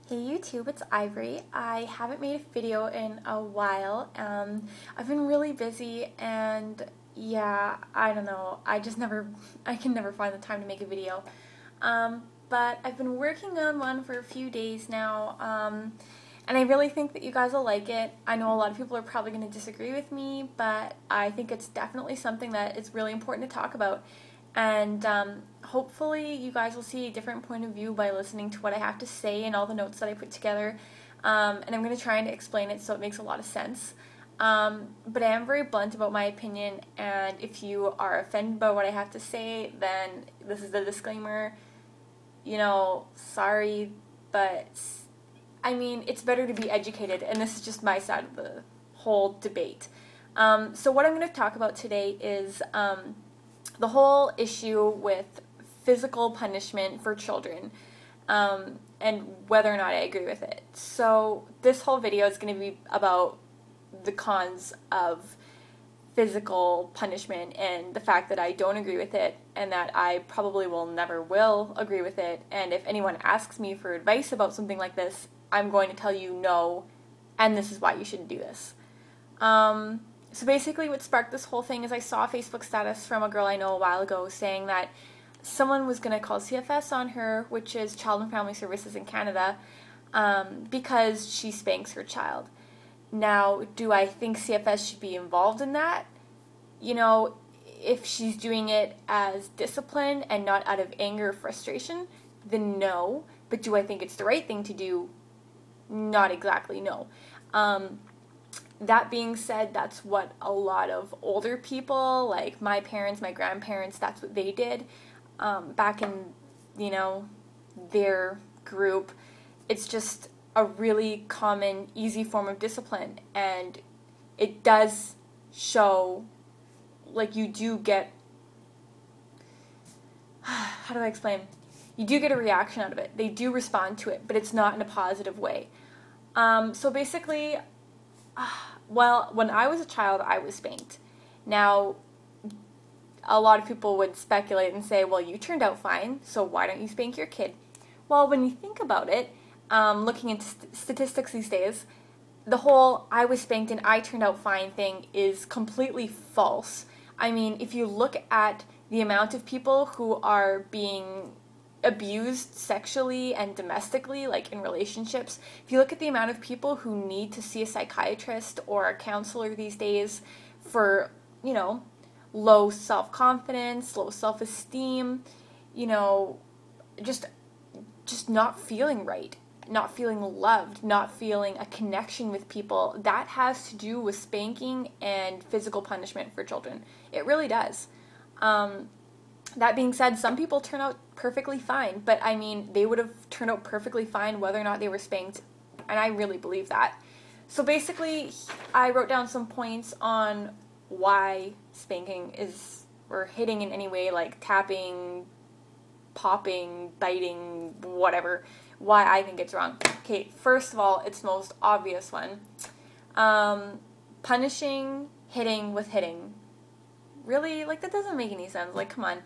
Hey YouTube, it's Ivory. I haven't made a video in a while. I've been really busy and yeah, I don't know. I can never find the time to make a video. But I've been working on one for a few days now. And I really think that you guys will like it. I know a lot of people are probably going to disagree with me, but I think it's definitely something that is really important to talk about. And hopefully you guys will see a different point of view by listening to what I have to say and all the notes that I put together. And I'm going to try and explain it so it makes a lot of sense. But I am very blunt about my opinion, and if you are offended by what I have to say, then this is the disclaimer. You know, sorry, but I mean, it's better to be educated, and this is just my side of the whole debate. So what I'm going to talk about today is the whole issue with physical punishment for children, and whether or not I agree with it. So this whole video is going to be about the cons of physical punishment and the fact that I don't agree with it and that I probably never will agree with it. And if anyone asks me for advice about something like this, I'm going to tell you no, and this is why you shouldn't do this. So basically what sparked this whole thing is I saw a Facebook status from a girl I know a while ago saying that someone was going to call CFS on her, which is Child and Family Services in Canada, because she spanks her child. Now, do I think CFS should be involved in that? You know, if she's doing it as discipline and not out of anger or frustration, then no. But do I think it's the right thing to do? Not exactly, no. That being said, that's what a lot of older people, like my parents, my grandparents, that's what they did back in, you know, their group. It's just a really common, easy form of discipline, and it does show, like, you do get, how do I explain? You do get a reaction out of it. They do respond to it, but it's not in a positive way. So basically, well, when I was a child, I was spanked. Now, a lot of people would speculate and say, well, you turned out fine, so why don't you spank your kid? Well, when you think about it, looking into statistics these days, the whole I was spanked and I turned out fine thing is completely false. I mean, if you look at the amount of people who are being abused sexually and domestically, like in relationships, if you look at the amount of people who need to see a psychiatrist or a counselor these days for, you know, low self-confidence, low self-esteem, you know, just not feeling right, not feeling loved, not feeling a connection with people, that has to do with spanking and physical punishment for children. It really does. That being said, some people turn out perfectly fine, but I mean, they would have turned out perfectly fine whether or not they were spanked, and I really believe that. So basically, I wrote down some points on why spanking is, or hitting in any way, like tapping, popping, biting, whatever, why I think it's wrong. Okay, first of all, it's the most obvious one. Punishing, hitting with hitting. Really? Like, that doesn't make any sense. Like, come on.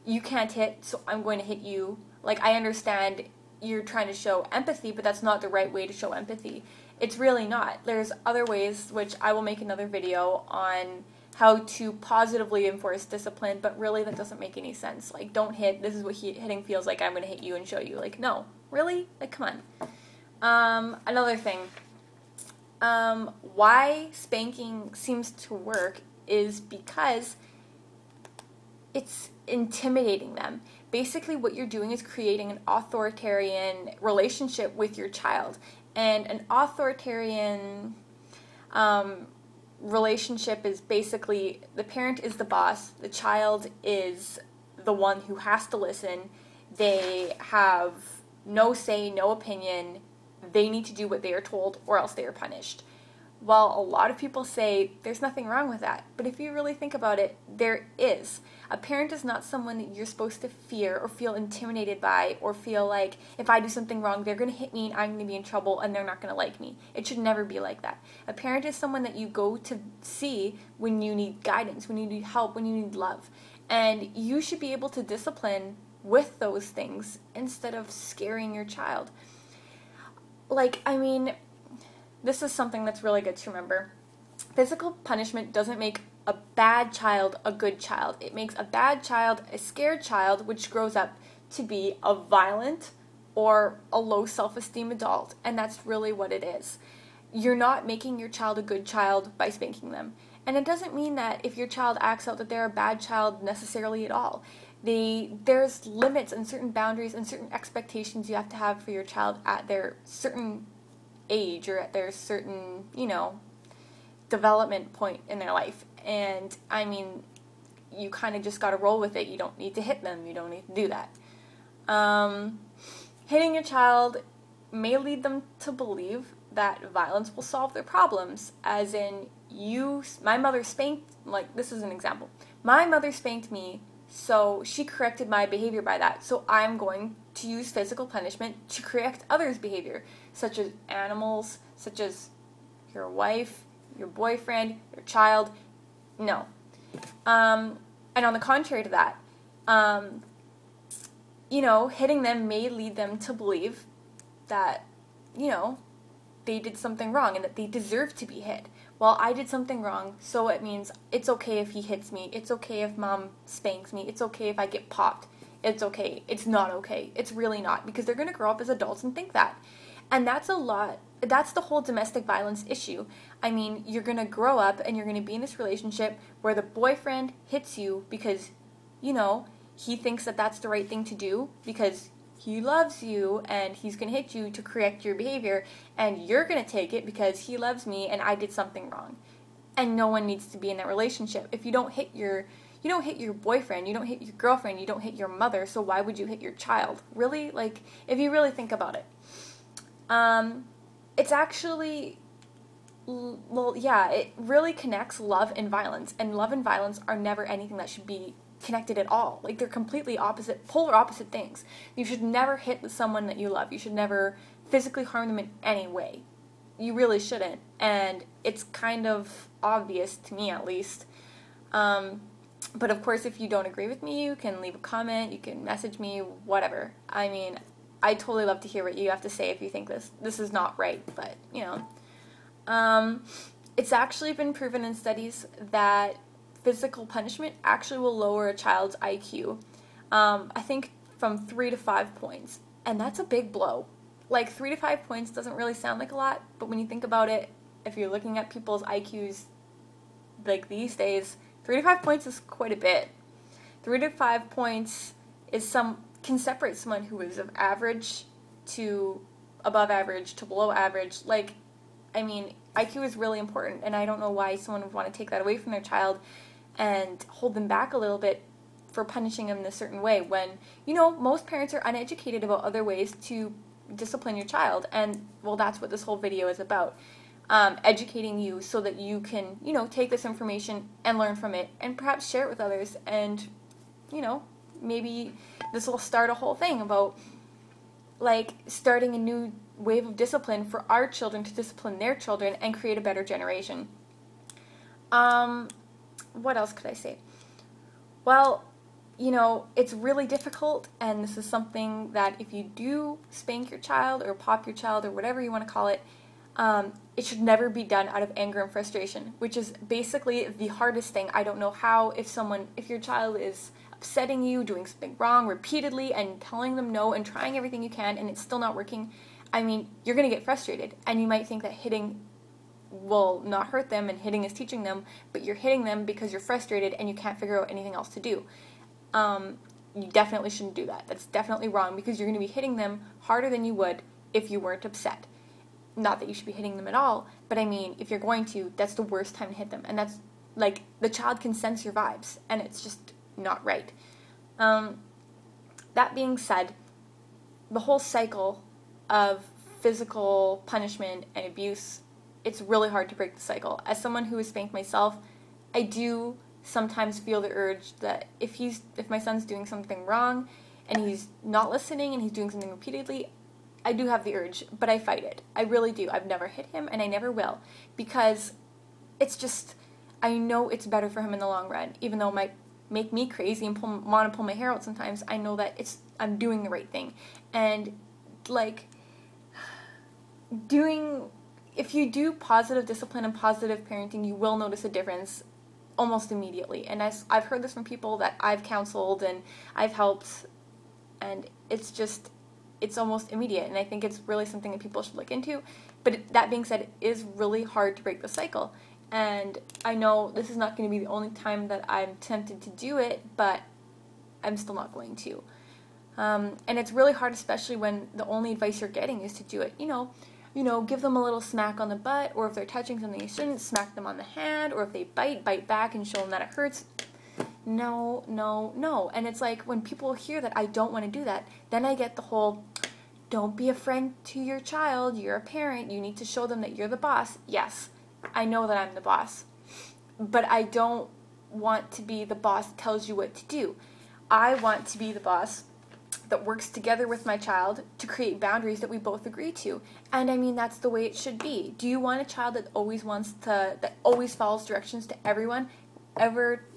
You can't hit, so I'm going to hit you. Like, I understand you're trying to show empathy, but that's not the right way to show empathy. It's really not. There's other ways, which I will make another video on how to positively enforce discipline, but really that doesn't make any sense. Like, don't hit, this is what hitting feels like, I'm going to hit you and show you. Like, no. Really? Like, come on. Another thing. Why spanking seems to work is because it's intimidating them. Basically, what you're doing is creating an authoritarian relationship with your child. And an authoritarian relationship is basically the parent is the boss, the child is the one who has to listen, they have no say, no opinion, they need to do what they are told or else they are punished. While a lot of people say there's nothing wrong with that, but if you really think about it, there is. A parent is not someone that you're supposed to fear or feel intimidated by or feel like if I do something wrong, they're going to hit me and I'm going to be in trouble and they're not going to like me. It should never be like that. A parent is someone that you go to see when you need guidance, when you need help, when you need love. And you should be able to discipline with those things instead of scaring your child. like, I mean, this is something that's really good to remember. Physical punishment doesn't make a bad child a good child. It makes a bad child a scared child, which grows up to be a violent or a low self-esteem adult, and that's really what it is. You're not making your child a good child by spanking them. And it doesn't mean that if your child acts out that they're a bad child necessarily at all. There's limits and certain boundaries and certain expectations you have to have for your child at their certain age or at their certain, development point in their life. And I mean, you kind of just got to roll with it. You don't need to hit them. You don't need to do that. Hitting your child may lead them to believe that violence will solve their problems, as in my mother spanked, like this is an example. My mother spanked me, so she corrected my behavior by that. So I'm going to use physical punishment to correct others' behavior, such as animals, such as your wife, your boyfriend, your child. No. And on the contrary to that, hitting them may lead them to believe that, they did something wrong and that they deserve to be hit. Well, I did something wrong, so it means it's okay if he hits me. It's okay if mom spanks me. It's okay if I get popped. It's okay. It's not okay. It's really not, because they're going to grow up as adults and think that. And that's the whole domestic violence issue. I mean, you're going to grow up and you're going to be in this relationship where the boyfriend hits you because, he thinks that that's the right thing to do because he loves you and he's going to hit you to correct your behavior, and you're going to take it because he loves me and I did something wrong. And no one needs to be in that relationship. If you don't hit your boyfriend, you don't hit your girlfriend, you don't hit your mother, so why would you hit your child? Really? Like, if you really think about it. It's actually, well, yeah, it really connects love and violence, and love and violence are never anything that should be connected at all. Like, they're completely polar opposite things. You should never hit someone that you love. You should never physically harm them in any way. You really shouldn't, and it's kind of obvious to me, at least. But of course, if you don't agree with me, you can leave a comment, you can message me, whatever. I mean, I totally love to hear what you have to say if you think this is not right, but, it's actually been proven in studies that physical punishment actually will lower a child's IQ, I think from 3 to 5 points, and that's a big blow. Like, 3 to 5 points doesn't really sound like a lot, but when you think about it, if you're looking at people's IQs, like these days, 3 to 5 points is quite a bit. 3 to 5 points can separate someone who is of average to above average to below average. Like, I mean, IQ is really important, and I don't know why someone would want to take that away from their child and hold them back a little bit for punishing them in a certain way when, most parents are uneducated about other ways to discipline your child. And, well, that's what this whole video is about. Educating you so that you can, take this information and learn from it and perhaps share it with others. And, maybe this will start a whole thing about, like, starting a new wave of discipline for our children to discipline their children and create a better generation. What else could I say? Well, it's really difficult, and this is something that if you do spank your child or pop your child or whatever you want to call it, it should never be done out of anger and frustration, which is basically the hardest thing. I don't know how, if your child is upsetting you, doing something wrong repeatedly and telling them no and trying everything you can and it's still not working, I mean, you're going to get frustrated, and you might think that hitting will not hurt them and hitting is teaching them, but you're hitting them because you're frustrated and you can't figure out anything else to do. You definitely shouldn't do that. That's definitely wrong, because you're going to be hitting them harder than you would if you weren't upset. Not that you should be hitting them at all, but I mean, if you're going to, that's the worst time to hit them, and that's, like, the child can sense your vibes, and it's just not right. That being said, the whole cycle of physical punishment and abuse, it's really hard to break the cycle. As someone who has spanked myself, I do sometimes feel the urge that if my son's doing something wrong and he's not listening and he's doing something repeatedly, I do have the urge, but I fight it. I really do. I've never hit him, and I never will, because it's just, I know it's better for him in the long run. Even though it might make me crazy and want to pull my hair out sometimes, I know that I'm doing the right thing. And, like, if you do positive discipline and positive parenting, you will notice a difference almost immediately. And I've heard this from people that I've counseled and I've helped, and it's almost immediate. And I think it's really something that people should look into. But that being said, it is really hard to break the cycle. And I know this is not going to be the only time that I'm tempted to do it, but I'm still not going to. And it's really hard, especially when the only advice you're getting is to do it. Give them a little smack on the butt, or if they're touching something you shouldn't, smack them on the hand, or if they bite back and show them that it hurts. No, no, no. And it's like when people hear that I don't want to do that, then I get the whole, don't be a friend to your child, you're a parent, you need to show them that you're the boss. Yes, I know that I'm the boss, but I don't want to be the boss that tells you what to do. I want to be the boss that works together with my child to create boundaries that we both agree to. And I mean, that's the way it should be. Do you want a child that always follows directions to everyone?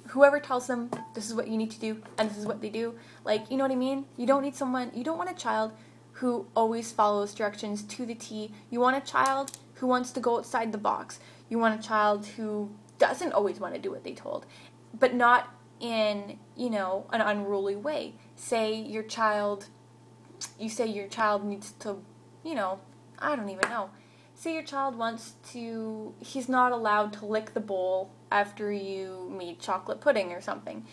Whoever tells them this is what you need to do and this is what they do? Like, you know what I mean? You don't want a child who always follows directions to the T. You want a child who wants to go outside the box. You want a child who doesn't always want to do what they told, but not in, an unruly way. Say your child needs to, I don't even know. Say your child he's not allowed to lick the bowl after you made chocolate pudding or something.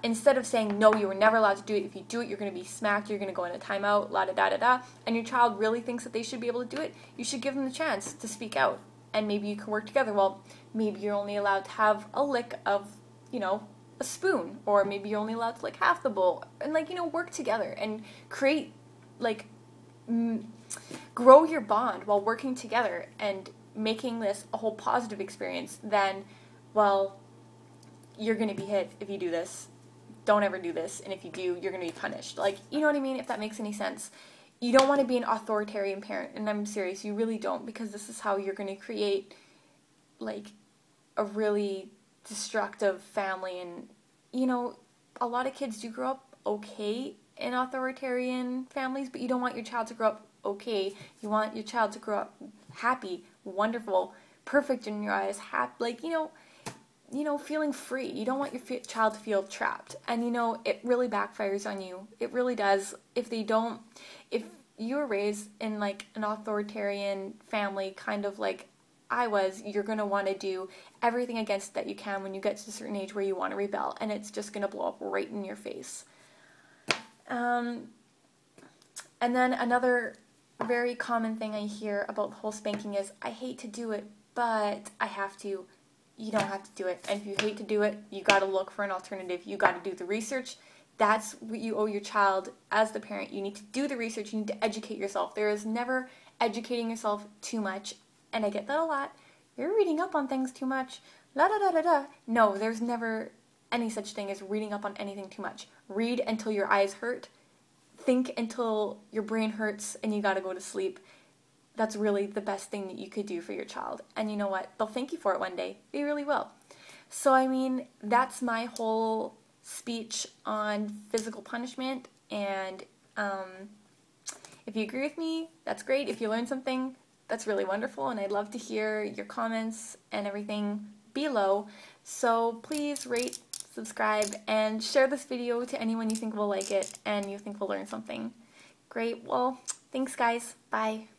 Instead of saying, no, you were never allowed to do it. If you do it, you're going to be smacked. You're going to go in a timeout, la-da-da-da-da. And your child really thinks that they should be able to do it. You should give them the chance to speak out. And maybe you can work together. Well, maybe you're only allowed to have a lick of, a spoon. Or maybe you're only allowed to lick half the bowl. And, work together and create, grow your bond while working together and making this a whole positive experience. Then, well, you're going to be hit if you do this. Don't ever do this, and if you do, you're going to be punished. You know what I mean, if that makes any sense. You don't want to be an authoritarian parent, and I'm serious, you really don't, because this is how you're going to create, a really destructive family. And, a lot of kids do grow up okay in authoritarian families, but you don't want your child to grow up okay. You want your child to grow up happy, wonderful, perfect in your eyes, happy, feeling free. You don't want your child to feel trapped. And, it really backfires on you. It really does. If you were raised in, an authoritarian family, kind of like I was, you're going to want to do everything against that you can when you get to a certain age where you want to rebel. And it's just going to blow up right in your face. And then another very common thing I hear about the whole spanking is, I hate to do it, but I have to. You don't have to do it. And if you hate to do it, you got to look for an alternative. You got to do the research. That's what you owe your child as the parent. You need to do the research. You need to educate yourself. There is never educating yourself too much. And I get that a lot. You're reading up on things too much. La da da da da. No, there's never any such thing as reading up on anything too much. Read until your eyes hurt. Think until your brain hurts and you got to go to sleep. That's really the best thing that you could do for your child. And you know what? They'll thank you for it one day. They really will. So, I mean, that's my whole speech on physical punishment. And if you agree with me, that's great. If you learned something, that's really wonderful. And I'd love to hear your comments and everything below. So please rate, subscribe, and share this video to anyone you think will like it and you think will learn something. Great. Well, thanks, guys. Bye.